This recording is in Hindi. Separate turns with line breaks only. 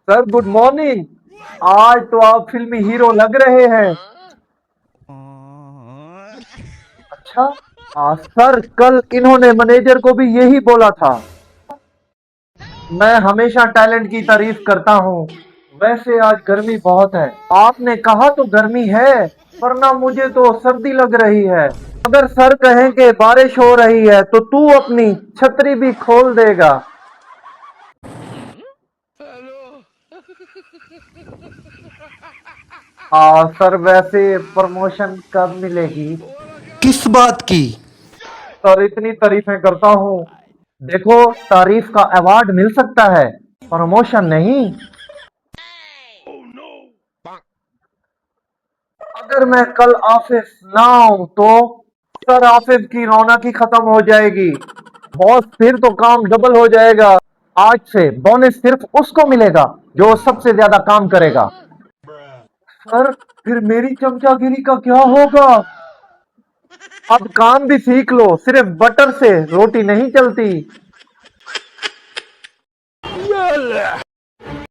Sir good morning. आज तो आप फिल्मी हीरो लग रहे हैं। अच्छा। सर कल इन्होंने मैनेजर को भी यही बोला था। मैं हमेशा टैलेंट की तारीफ करता हूँ। वैसे आज गर्मी बहुत है। आपने कहा तो गर्मी है, वरना मुझे तो सर्दी लग रही है। अगर सर कहें कि बारिश हो रही है तो तू अपनी छतरी भी खोल देगा। सर वैसे प्रमोशन कब मिलेगी?
किस बात की?
सर इतनी तारीफें करता हूँ। देखो, तारीफ का अवार्ड मिल सकता है, प्रमोशन नहीं। अगर मैं कल ऑफिस ना आऊं तो सर ऑफिस की रौनक ही खत्म हो जाएगी। बॉस फिर तो काम डबल हो जाएगा। आज से बोनस सिर्फ उसको मिलेगा जो सबसे ज्यादा काम करेगा। सर फिर मेरी चमचागिरी का क्या होगा? अब काम भी सीख लो, सिर्फ बटर से रोटी नहीं चलती।